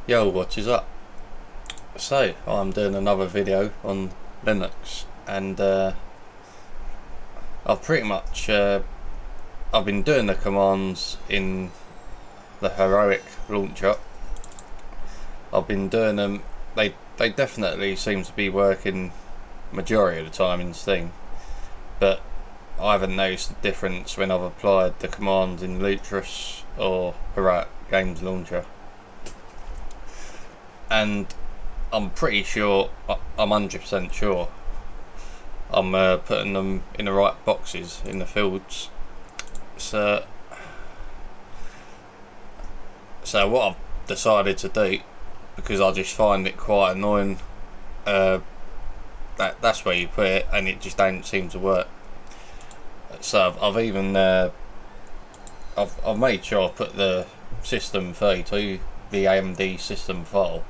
Yo, what is up? So, I'm doing another video on Linux, and I've pretty much I've been doing the commands in the Heroic launcher. I've been doing them. They definitely seem to be working majority of the time in Steam, but I haven't noticed the difference when I've applied the commands in Lutris or Heroic Games Launcher. And I'm pretty sure, I'm 100% sure, I'm putting them in the right boxes in the fields. So what I've decided to do, because I just find it quite annoying, that's where you put it and it just don't seem to work. So I've even I've made sure I put the system 32, the AMD system file.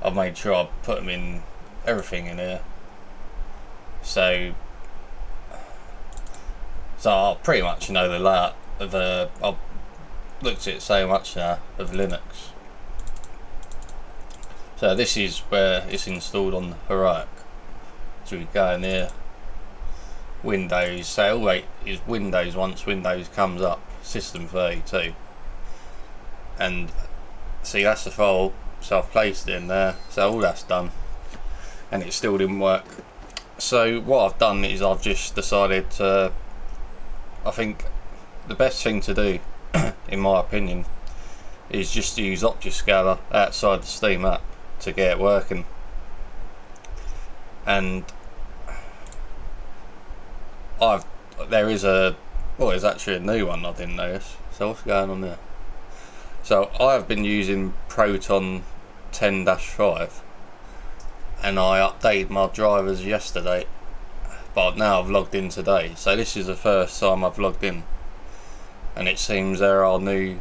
I've made sure I put them in everything in here, so I pretty much know the layout of I've looked at it so much now of Linux. So this is where it's installed on Heroic. So we go in here, Windows. So all right is Windows once Windows comes up, System 32, and see that's the file. So I've placed it in there, so all that's done, and it still didn't work. So what I've done is I've just decided to, I think the best thing to do in my opinion is just to use Optiscaler outside the Steam app to get it working. And there's actually a new one I didn't notice. So what's going on there? So I have been using Proton 10-5, and I updated my drivers yesterday, but now I've logged in today. So this is the first time I've logged in, and it seems there are new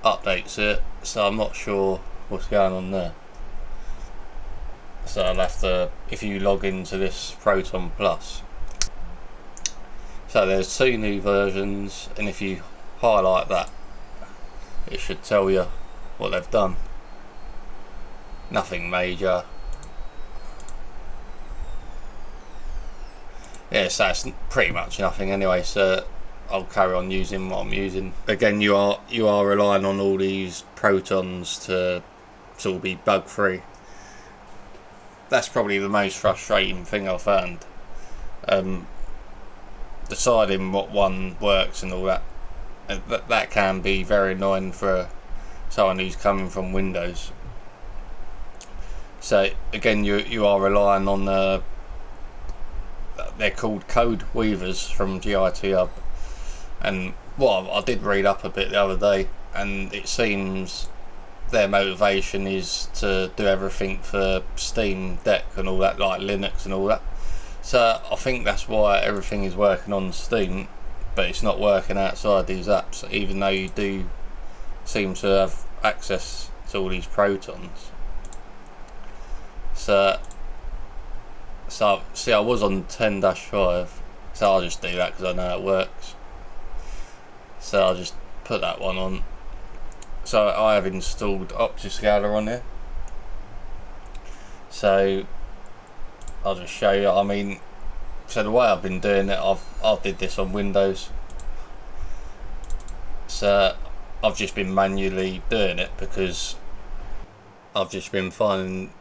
updates here, so I'm not sure what's going on there. So I'll have to, if you log into this Proton Plus, so there's 2 new versions, and if you highlight that, it should tell you what they've done. Nothing major. Yeah, so it's pretty much nothing anyway, so I'll carry on using what I'm using. Again, you are relying on all these Protons to all be bug free. That's probably the most frustrating thing I've found. Deciding what one works and all that. That can be very annoying for someone who's coming from Windows. So again, you are relying on they're called code weavers from GIT Hub, and I did read up a bit the other day, and it seems their motivation is to do everything for Steam Deck and all that, like Linux and all that. So I think that's why everything is working on Steam, but it's not working outside these apps, even though you do seem to have access to all these Protons. So see, I was on 10-5, so I'll just do that because I know it works. So I'll just put that one on. So I have installed Optiscaler on here, so I'll just show you. I mean, so the way I've been doing it, I did this on Windows, so I've just been manually doing it because I've just been finding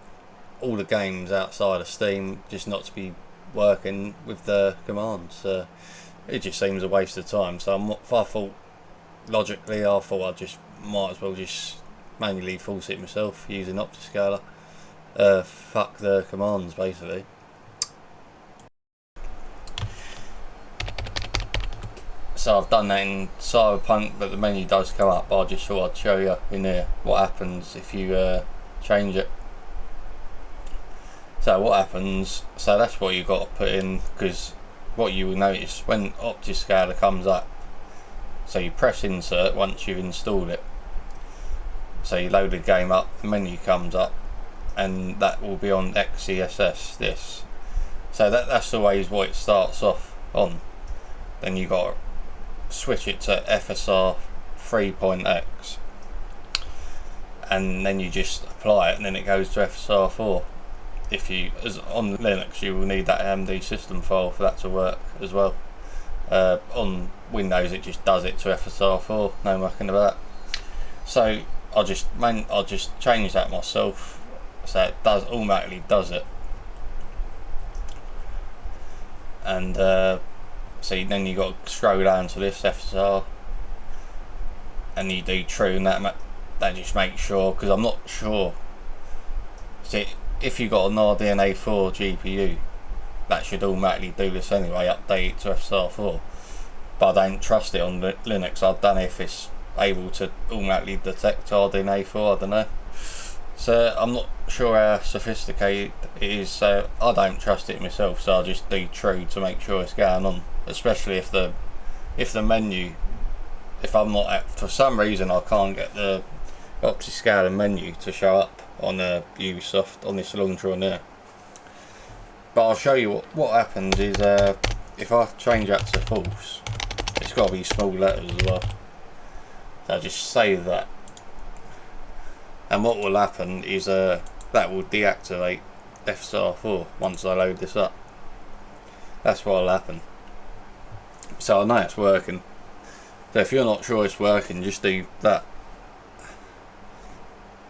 all the games outside of Steam just not to be working with the commands. So it just seems a waste of time. So I thought I just might as well just manually force it myself using Optiscaler. Fuck the commands basically. So I've done that in Cyberpunk, but the menu does come up. I just thought I'd show you in here what happens if you change it. So what happens, so that's what you've got to put in, because what you will notice when Optiscaler comes up, so you press insert once you've installed it, so you load the game up, the menu comes up, and that will be on XCSS, this. So that's always what it starts off on. Then you got to switch it to FSR 3.x, and then you just apply it, and then it goes to FSR 4. If you, as on Linux, you will need that AMD system file for that to work as well. On Windows, it just does it to FSR 4, no mucking about. So I'll just change that myself, so it automatically does it. And see, then you got to scroll down to this FSR, and you do true, and that just makes sure, because I'm not sure. See, if you got an RDNA 4 GPU, that should automatically do this anyway, update it to FSR 4. But I don't trust it on Linux. I don't know if it's able to automatically detect RDNA 4, I don't know. So I'm not sure how sophisticated it is, so I don't trust it myself, so I'll just do true to make sure it's going on. Especially if the menu, if I'm not, for some reason I can't get the OptiScaler menu to show up on Ubisoft, on this launcher on there. But I'll show you what happens is, if I change that to false, it's got to be small letters as well. So I'll just save that. And what will happen is that will deactivate FSR 4 once I load this up. That's what will happen. So I know it's working. So if you're not sure it's working, just do that.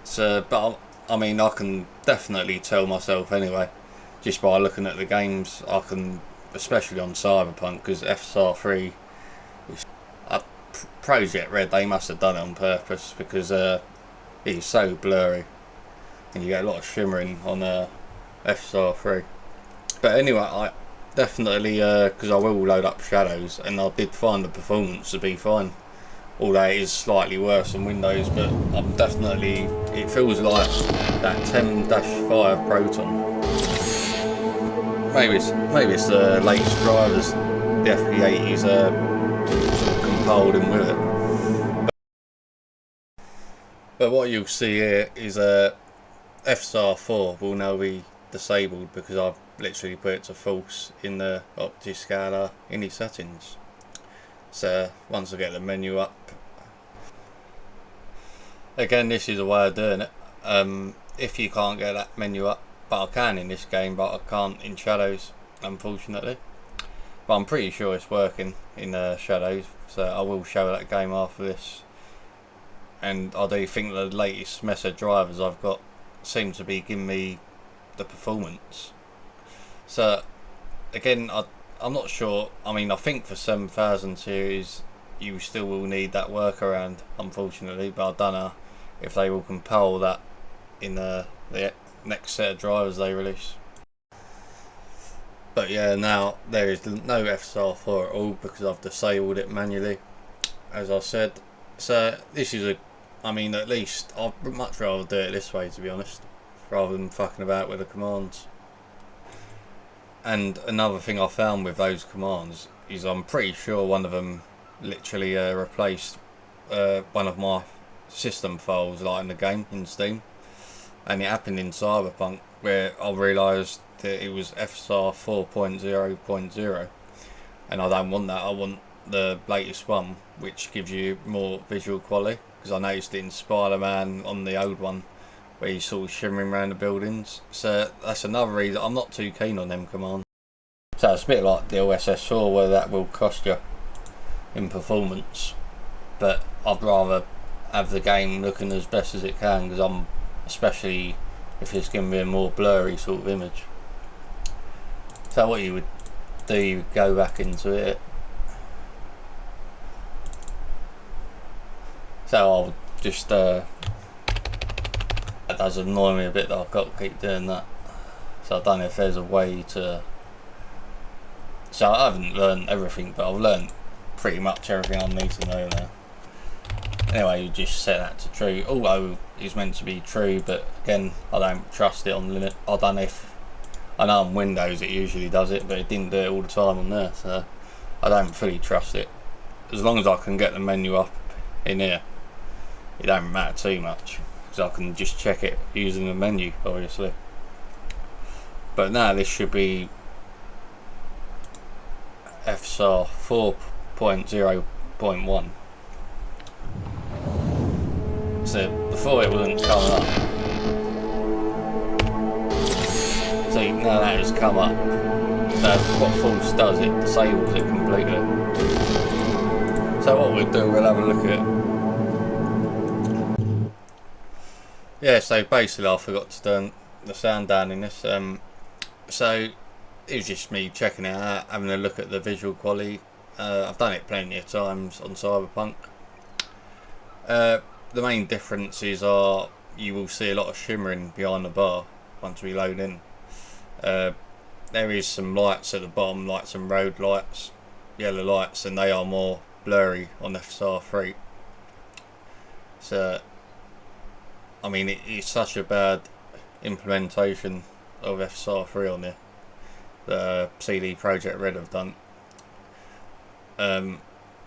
So, but I mean, I can definitely tell myself anyway, just by looking at the games. I can, especially on Cyberpunk, because FSR 3, Project Red, they must have done it on purpose, because it's so blurry, and you get a lot of shimmering on FSR 3. But anyway, I definitely, because I will load up Shadows, and I did find the performance to be fine, although it is slightly worse on Windows. But I'm definitely, it feels like that 10-5 Proton. Maybe it's the latest drivers, the FP80s sort of compiled in with it. But what you'll see here is FSR 4 will now be disabled, because I've literally put it to false in the OptiScaler ini settings. So once I get the menu up, again, this is a way of doing it. If you can't get that menu up, but I can in this game, but I can't in Shadows, unfortunately. But I'm pretty sure it's working in Shadows, so I will show that game after this. And I do think the latest Mesa drivers I've got seem to be giving me the performance. So again, I'm not sure. I mean, I think for 7000 series you still will need that workaround, unfortunately, but I don't know if they will compile that in the next set of drivers they release. But yeah, now there is no FSR 4 at all, because I've disabled it manually, as I said. So this is I mean, at least I'd much rather do it this way, to be honest, rather than fucking about with the commands. And another thing I found with those commands is I'm pretty sure one of them literally replaced one of my system files, like in the game in Steam. And it happened in Cyberpunk, where I realised that it was FSR 4.0.0, and I don't want that. I want the latest one, which gives you more visual quality, because I noticed it in Spider-Man on the old one, where you saw shimmering around the buildings. So that's another reason I'm not too keen on them commands. So it's a bit like the OSS4, where that will cost you in performance, but I'd rather have the game looking as best as it can, because I'm, especially if it's going to be a more blurry sort of image. So what you would do, you would go back into it. So I'll just, that does annoy me a bit that I've got to keep doing that. So I don't know if there's a way to, so I haven't learned everything, but I've learned pretty much everything I need to know now. Anyway, you just set that to true, although it's meant to be true, but again, I don't trust it on Linux. I don't know if, I know on Windows it usually does it, but it didn't do it all the time on there, so I don't fully trust it. As long as I can get the menu up in here, it don't matter too much, because I can just check it using the menu, obviously. But now this should be FSR 4.0.1. So before it wasn't coming up. So now that has come up. So what false does, it disables it completely. So what we'll do, we'll have a look at it. Yeah, so basically I forgot to turn the sound down in this. So it was just me checking it out, having a look at the visual quality. I've done it plenty of times on Cyberpunk. The main differences are you will see a lot of shimmering behind the bar once we load in. There is some lights at the bottom, like some road lights, yellow lights, and they are more blurry on FSR 3. So, I mean, it's such a bad implementation of FSR 3 on there that CD Projekt Red have done.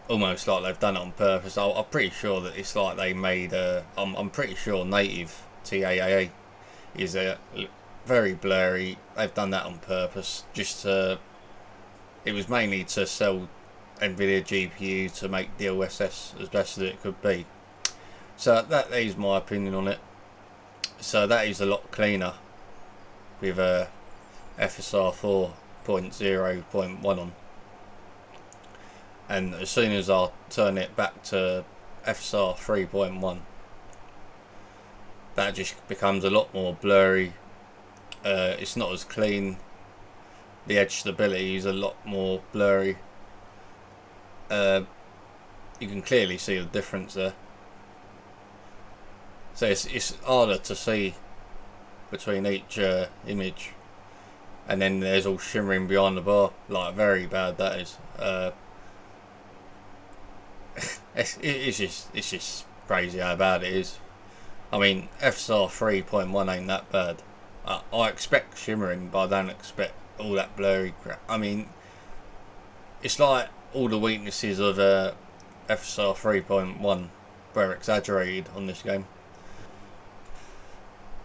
Almost like they've done it on purpose. I'm pretty sure that it's like they made I'm pretty sure native TAA is very blurry. They've done that on purpose, just to, it was mainly to sell Nvidia GPU to make DLSS as best as it could be. So that is my opinion on it. So that is a lot cleaner with FSR 4.0.1 on. And as soon as I turn it back to FSR 3.1, that just becomes a lot more blurry. It's not as clean. The edge stability is a lot more blurry. You can clearly see the difference there. So it's harder to see between each image, and then there's all shimmering behind the bar, like very bad that is. It's just crazy how bad it is. I mean, FSR 3.1 ain't that bad. I expect shimmering, but I don't expect all that blurry crap. I mean, it's like all the weaknesses of FSR 3.1 were exaggerated on this game.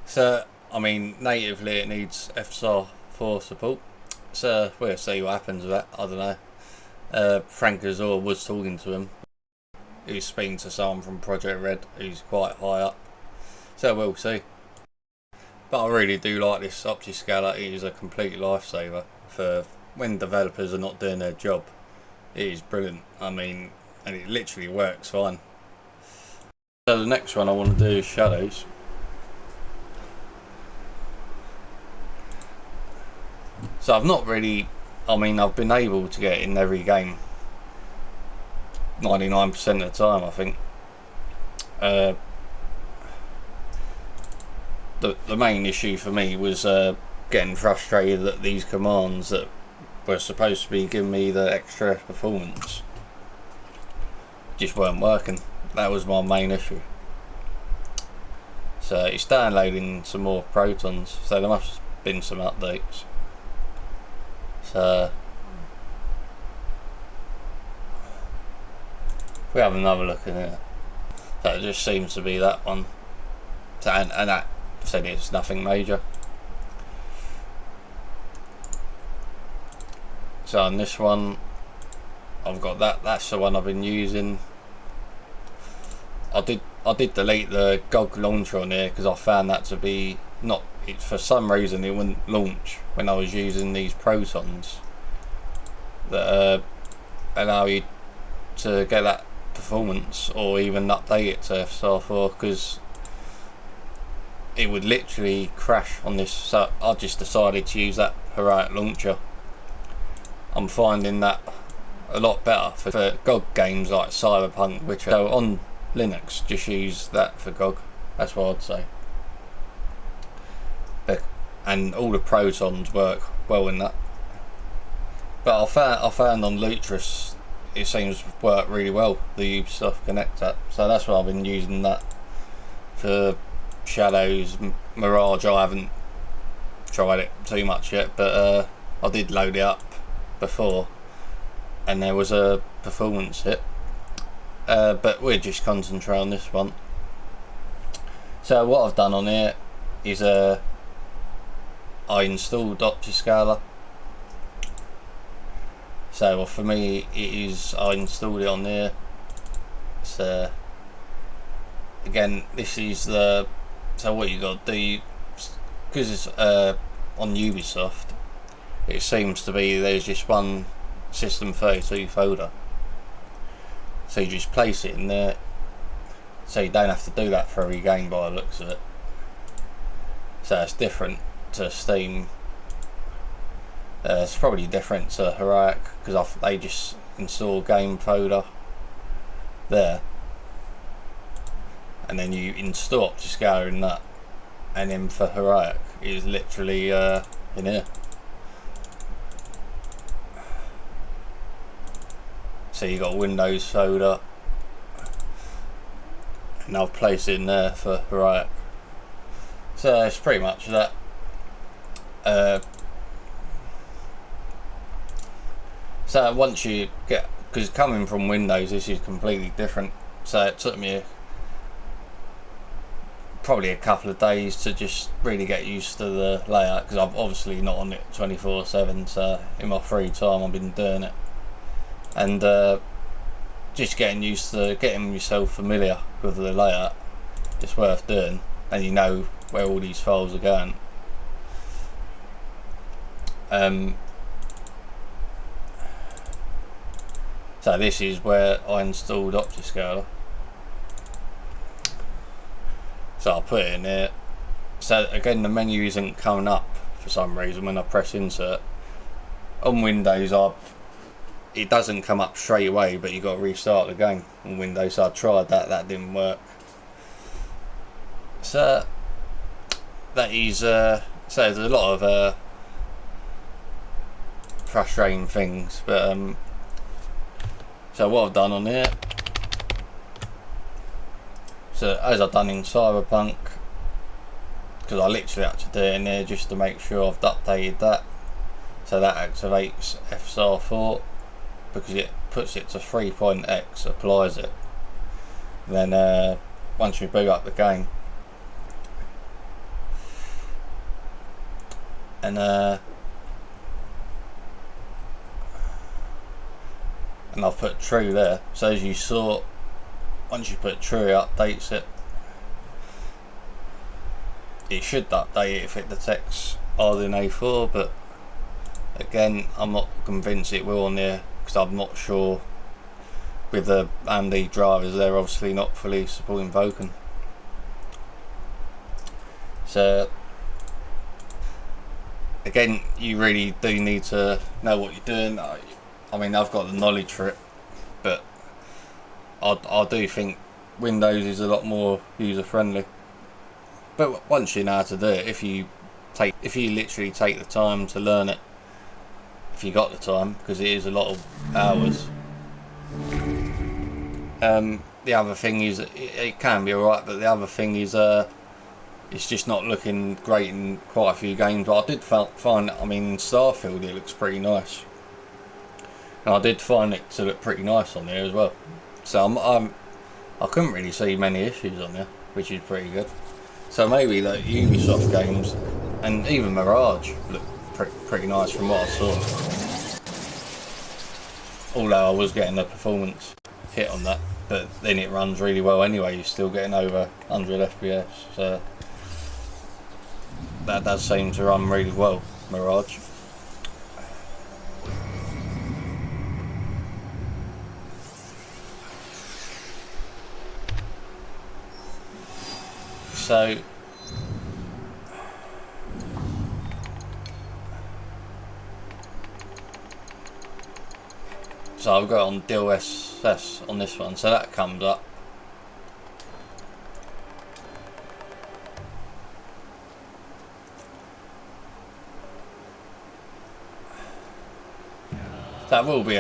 So, I mean, natively it needs FSR 4 support. So, we'll see what happens with that. I don't know. Frank Azor was talking to him. He was speaking to someone from Project Red who's quite high up. So, we'll see. But I really do like this Optiscaler. It is a complete lifesaver for when developers are not doing their job. It is brilliant. I mean, and it literally works fine. So the next one I want to do is Shadows. So I've not really, I mean, I've been able to get in every game 99% of the time, I think. The main issue for me was getting frustrated that these commands that were supposed to be giving me the extra performance just weren't working. That was my main issue. So it's downloading some more Protons, so there must have been some updates. So if we have another look in here, so it just seems to be that one. So, and that said it's nothing major. So on this one I've got that's the one I've been using. I did delete the GOG launcher on here because I found that to be not, for some reason it wouldn't launch when I was using these Protons that allow you to get that performance or even update it to FSR 4, because it would literally crash on this. So I just decided to use that Heroic launcher. I'm finding that a lot better for GOG games like Cyberpunk, which so on Linux just use that for GOG. That's what I'd say. And all the Protons work well in that. But I found on Lutris it seems to work really well, the Ubisoft Connect app. So that's why I've been using that for Shadows. Mirage I haven't tried it too much yet, but I did load it up before and there was a performance hit. But we'll just concentrate on this one. So what I've done on here is I installed Optiscaler. So for me it is, I installed it on there. So again, this is the, so what you got to do, because it's on Ubisoft, it seems to be there's just one System 32 folder, so you just place it in there, so you don't have to do that for every game by the looks of it. So it's different to Steam. It's probably different to Heroic, because they just install game folder there, and then you install OptiScaler in that, and then for Heroic it is literally in here. So you got Windows folder, and I've placed it in there for Heroic. So it's pretty much that. So once you get, because coming from Windows, this is completely different. So it took me probably a couple of days to just really get used to the layout, because I'm obviously not on it 24/7. So in my free time, I've been doing it, and just getting used to getting yourself familiar with the layout. It's worth doing, and you know where all these files are going. So this is where I installed OptiScaler. So I'll put it in there. So again, the menu isn't coming up for some reason when I press insert. On Windows, it doesn't come up straight away, but you got to restart the game on Windows. So I tried that, that didn't work. So that is so there's a lot of frustrating things, but so what I've done on here, so as I've done in Cyberpunk, because I literally had to do it in there just to make sure I've updated that, so that activates FSR 4, because it puts it to 3.x, applies it, and then once we boot up the game, and I've put true there. So as you saw, once you put true, it updates it. It should update it if it detects RDNA 4, but again, I'm not convinced it will on there, because I'm not sure. With the AMD drivers, they're obviously not fully supporting Vulkan. So again, you really do need to know what you're doing. I mean, I've got the knowledge for it, but I do think Windows is a lot more user friendly. But once you know how to do it, if you literally take the time to learn it, if you got the time, because it is a lot of hours. The other thing is, it can be alright, but the other thing is it's just not looking great in quite a few games. But I did find, I mean, in Starfield it looks pretty nice. And I did find it to look pretty nice on there as well. So I couldn't really see many issues on there, which is pretty good. So maybe the Ubisoft games, and even Mirage, look pretty nice from what I saw. Although I was getting the performance hit on that, but then it runs really well anyway. You're still getting over 100 FPS. So that does seem to run really well, Mirage. So I've got on DLSS on this one, so that comes up. That will be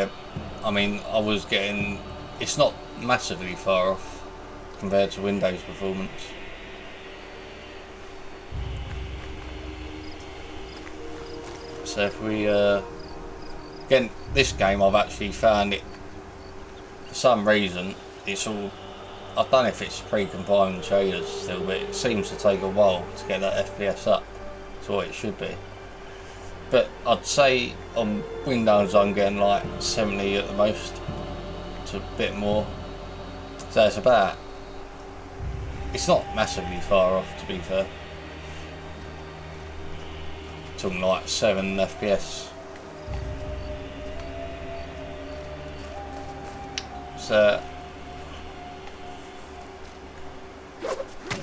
I mean, I was getting, it's not massively far off compared to Windows performance. So if we again, this game, I've actually found it, for some reason, it's all, I don't know if it's pre-compiled shaders still, but it seems to take a while to get that FPS up to what it should be. But I'd say on Windows I'm getting like 70 at the most, to a bit more. So it's about It's not massively far off, to be fair. Talking like 7 FPS. So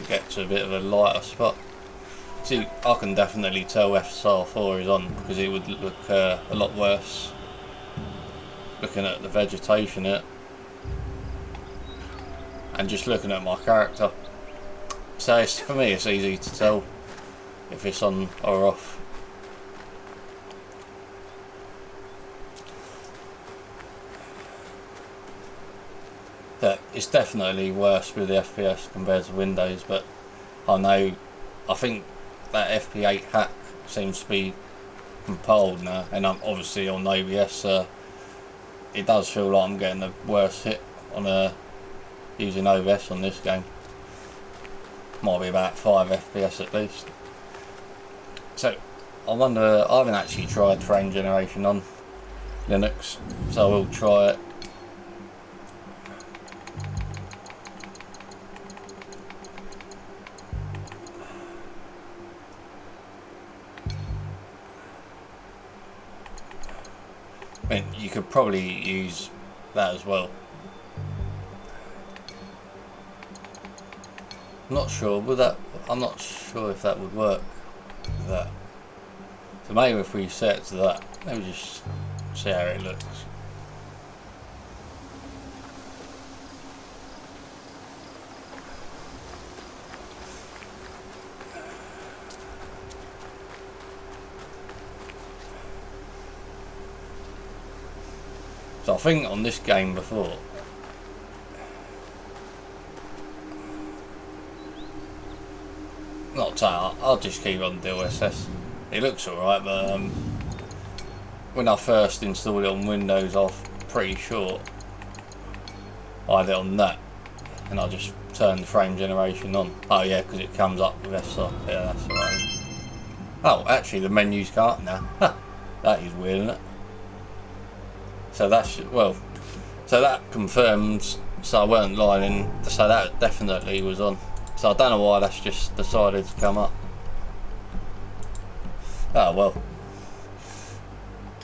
get to a bit of a lighter spot. See, I can definitely tell FSR 4 is on, because it would look a lot worse looking at the vegetation in it and just looking at my character. So it's, for me, it's easy to tell if it's on or off. But it's definitely worse with the FPS compared to Windows, but I think that FP8 hack seems to be compiled now, and I'm obviously on OBS, it does feel like I'm getting the worst hit on using OBS on this game. Might be about 5 FPS at least. So I wonder, I haven't actually tried frame generation on Linux, so I will try it. I mean, you could probably use that as well. I'm not sure, I'm not sure if that would work with that. So maybe if we set it to that, maybe just see how it looks. So I think on this game before, not tight, I'll just keep on DLSS. It looks alright, but when I first installed it on Windows, I was pretty sure I had it on that, and I just turned the frame generation on. Oh yeah, because it comes up with FSR. Yeah, that's alright. Oh, actually the menu's come up now. That is weird, isn't it? So that's, well, so that confirms, so I weren't lying, so that definitely was on. So I don't know why that's just decided to come up. Oh well,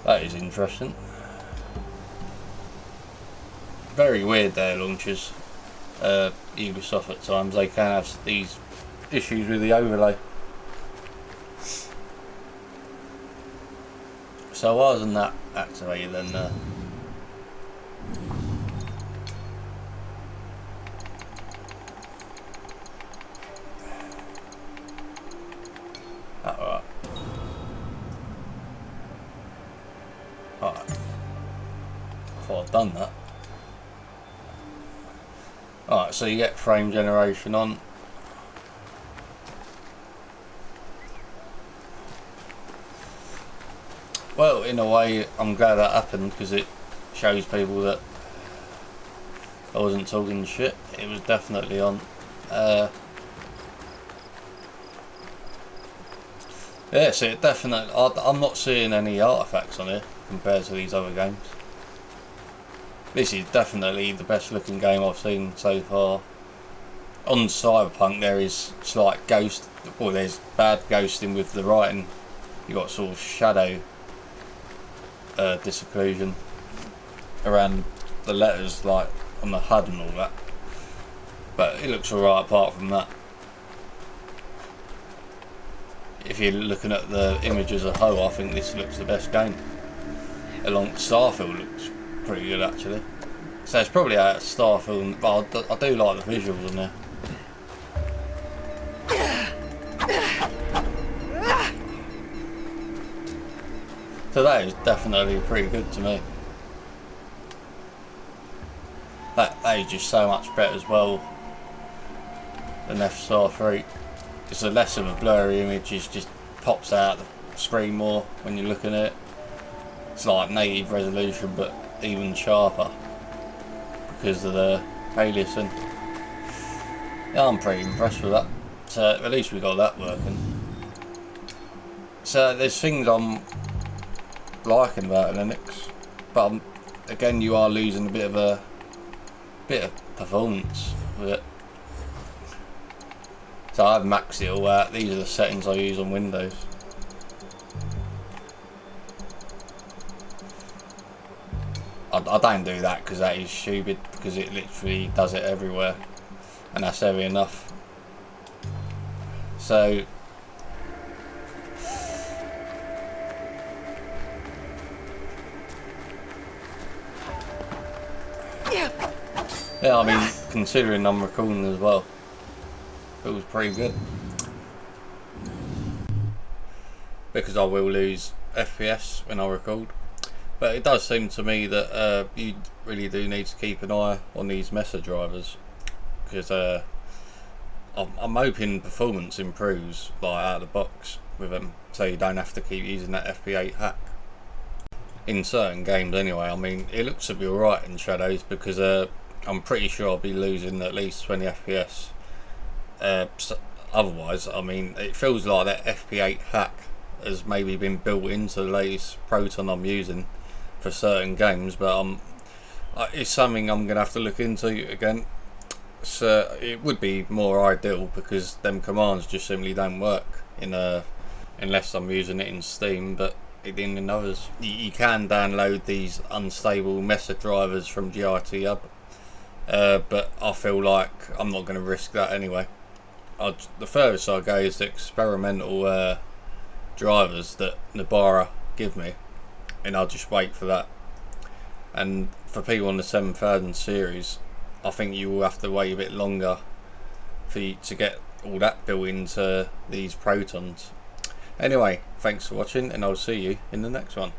that is interesting. Very weird their launchers, Ubisoft at times, they can have these issues with the overlay. So why wasn't that activated then? Alright. Alright. I thought I'd done that. Alright, so you get frame generation on. Well, in a way, I'm glad that happened, because it shows people that I wasn't talking shit. It was definitely on. Yeah, so it definitely, I'm not seeing any artifacts on it compared to these other games. This is definitely the best looking game I've seen so far. On Cyberpunk there is slight ghost, well there's bad ghosting with the writing. You got sort of shadow disocclusion around the letters, like on the HUD and all that. But it looks alright apart from that. If you're looking at the image as a whole, I think this looks the best game. Along Starfield looks pretty good actually. So it's probably out of Starfield, but I do like the visuals on there. So that is definitely pretty good to me. That is just so much better as well than FSR 3. It's a less of a blurry image, it just pops out the screen more when you're looking at it. It's like native resolution but even sharper because of the aliasing. Yeah, I'm pretty impressed with that. So at least we got that working. So there's things I'm liking about Linux, but again you are losing a bit of performance with it. So I've maxed it all out. These are the settings I use on Windows. I don't do that because that is stupid, because it literally does it everywhere, and that's heavy enough. So yeah, I mean, considering I'm recording as well, it was pretty good, because I will lose FPS when I record. But it does seem to me that you really do need to keep an eye on these Mesa drivers, because I'm hoping performance improves like out of the box with them, so you don't have to keep using that FP8 hack in certain games anyway. I mean, it looks to be alright in Shadows, because I'm pretty sure I'll be losing at least 20 FPS. Otherwise, I mean, it feels like that FP8 hack has maybe been built into the latest Proton I'm using for certain games, but it's something I'm going to have to look into again. So it would be more ideal, because them commands just simply don't work in unless I'm using it in Steam, but in others. You can download these unstable Mesa drivers from GIT Hub, but I feel like I'm not going to risk that anyway. The furthest I go is the experimental drivers that Nabara give me, and I'll just wait for that. And for people on the 7000 series, I think you will have to wait a bit longer for you to get all that built into these Protons. Anyway, thanks for watching, and I'll see you in the next one.